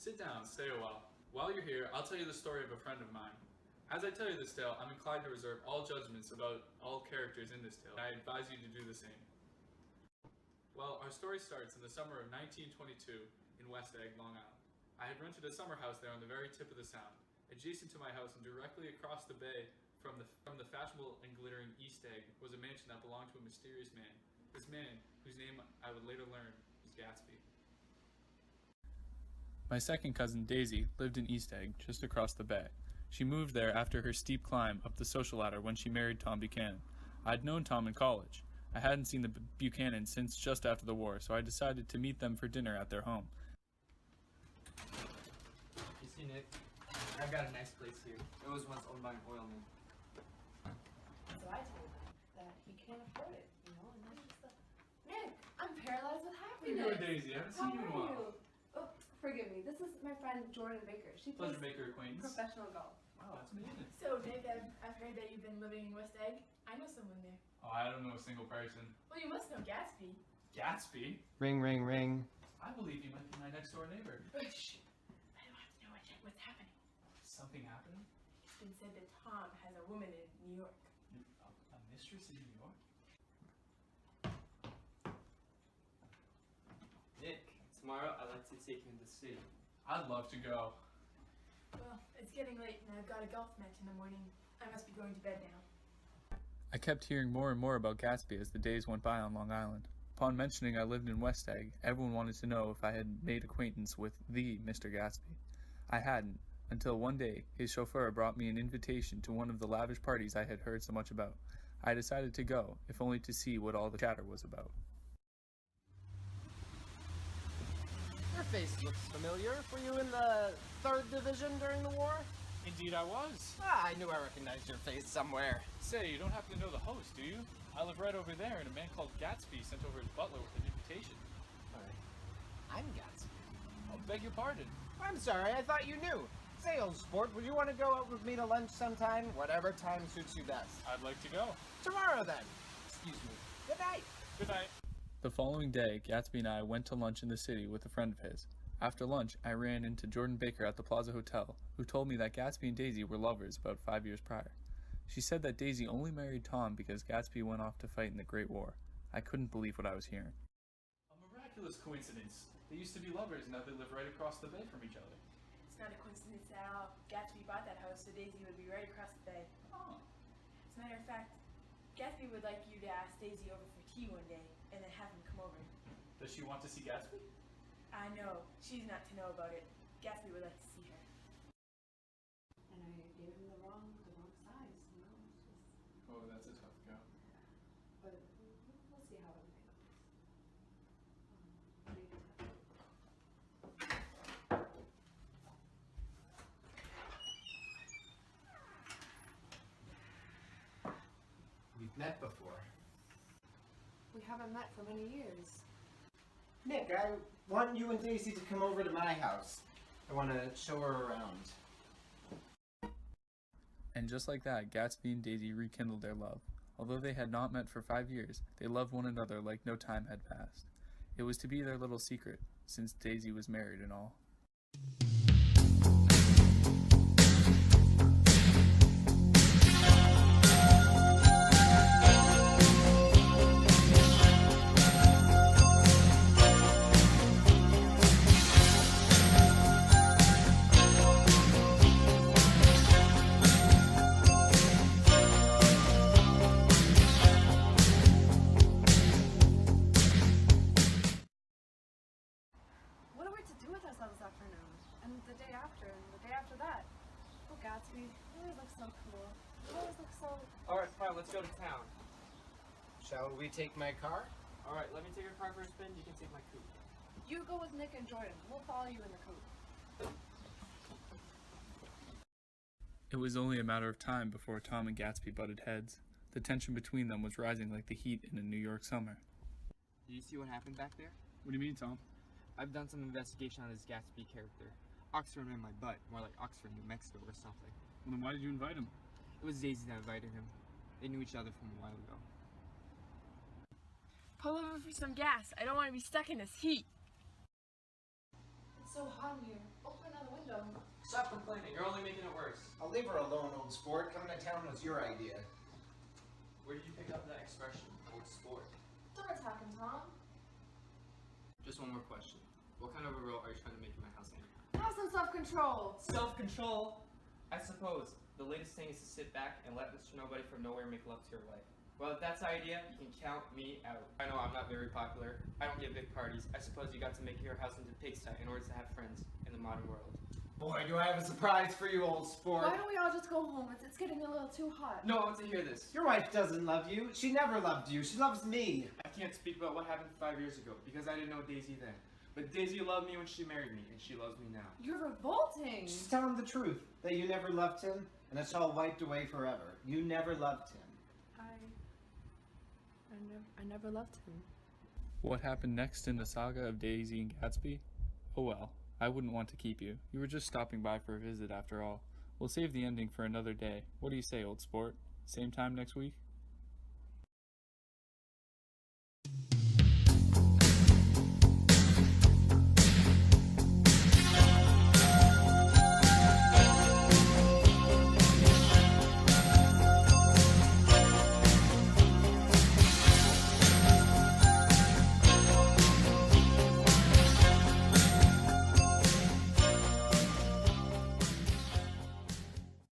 Sit down, stay a while. While you're here, I'll tell you the story of a friend of mine. As I tell you this tale, I'm inclined to reserve all judgments about all characters in this tale. I advise you to do the same. Well, our story starts in the summer of 1922 in West Egg, Long Island. I had rented a summer house there on the very tip of the Sound. Adjacent to my house and directly across the bay from the fashionable and glittering East Egg was a mansion that belonged to a mysterious man. This man, whose name I would later learn, was Gatsby. My second cousin, Daisy, lived in East Egg, just across the bay. She moved there after her steep climb up the social ladder when she married Tom Buchanan. I'd known Tom in college. I hadn't seen the Buchanans since just after the war, so I decided to meet them for dinner at their home. You see, Nick, I've got a nice place here. It was once owned by an oil mill. So I told him that he can't afford it, and then just Nick, I'm paralyzed with happiness. How are you doing, Daisy? I haven't seen you in a while. Oh, forgive me. This is my friend Jordan Baker. She plays Pleasure to make your acquaintance. professional golf. Wow, that's amazing. So, Nick, I've heard that you've been living in West Egg. I know someone there. Oh, I don't know a single person. Well, you must know Gatsby. Gatsby? Ring, ring, ring. I believe you might be my next door neighbor. Shh. I don't have to know what's happening. Something happening? It's been said that Tom has a woman in New York. A mistress in New York? Nick, tomorrow I'd like to take you to the city. I'd love to go. Well, it's getting late and I've got a golf match in the morning. I must be going to bed now. I kept hearing more and more about Gatsby as the days went by on Long Island. Upon mentioning I lived in West Egg, everyone wanted to know if I had made acquaintance with the Mr. Gatsby. I hadn't, until one day his chauffeur brought me an invitation to one of the lavish parties I had heard so much about. I decided to go, if only to see what all the chatter was about. Your face looks familiar. Were you in the 3rd Division during the war? Indeed I was. I knew I recognized your face somewhere. Say, you don't happen to know the host, do you? I live right over there, and a man called Gatsby sent over his butler with an invitation. I'm Gatsby. Oh, beg your pardon. I'm sorry, I thought you knew. Say, old sport, would you want to go out with me to lunch sometime? Whatever time suits you best. I'd like to go. Tomorrow, then. Excuse me. Good night. Good night. The following day, Gatsby and I went to lunch in the city with a friend of his. After lunch, I ran into Jordan Baker at the Plaza Hotel, who told me that Gatsby and Daisy were lovers about 5 years prior. She said that Daisy only married Tom because Gatsby went off to fight in the Great War. I couldn't believe what I was hearing. A miraculous coincidence. They used to be lovers, and now they live right across the bay from each other. It's not a coincidence at all. Gatsby bought that house so Daisy would be right across the bay. Oh. As a matter of fact, Gatsby would like you to ask Daisy over for tea one day and then have him come over. Does she want to see Gatsby? I know. She's not to know about it. Gatsby would like to see her. And I gave him the wrong size, It's just, Oh, that's a tough go. but we'll see how everything goes. We've met before. We haven't met for many years. Nick, I want you and Daisy to come over to my house. I want to show her around. And just like that, Gatsby and Daisy rekindled their love. Although they had not met for 5 years, they loved one another like no time had passed. It was to be their little secret, since Daisy was married and all. What are we to do with ourselves this afternoon? And the day after, and the day after that? Oh, Gatsby, you always look so cool. You always look so... Alright, fine, let's go to town. Shall we take my car? Alright, let me take your car for a spin, you can take my coupe. You go with Nick and Jordan. We'll follow you in the coupe. It was only a matter of time before Tom and Gatsby butted heads. The tension between them was rising like the heat in a New York summer. Did you see what happened back there? What do you mean, Tom? I've done some investigation on this Gatsby character. Oxford in my butt, more like Oxford, New Mexico or something. Well, then why did you invite him? It was Daisy that invited him. They knew each other from a while ago. Pull over for some gas. I don't want to be stuck in this heat. So hot in here. Open another window. Stop complaining. You're only making it worse. I'll leave her alone, old sport. Coming to town was your idea. Where did you pick up that expression, old sport? Don't attack him, Tom. Just one more question. What kind of a role are you trying to make in my house anyhow? Have some self-control. Self-control? I suppose. The latest thing is to sit back and let Mr. Nobody from Nowhere make love to your wife. Well, if that's the idea, you can count me out. I know I'm not very popular. I don't give big parties. I suppose you got to make your house into pigsty in order to have friends in the modern world. Boy, do I have a surprise for you, old sport. Why don't we all just go home? It's getting a little too hot. No, I want to hear this. Your wife doesn't love you. She never loved you. She loves me. I can't speak about what happened 5 years ago because I didn't know Daisy then. But Daisy loved me when she married me, and she loves me now. You're revolting. She's telling the truth, that you never loved him, and it's all wiped away forever. You never loved him. I never loved him. What happened next in the saga of Daisy and Gatsby? Oh well, I wouldn't want to keep you. You were just stopping by for a visit after all. We'll save the ending for another day. What do you say, old sport? Same time next week?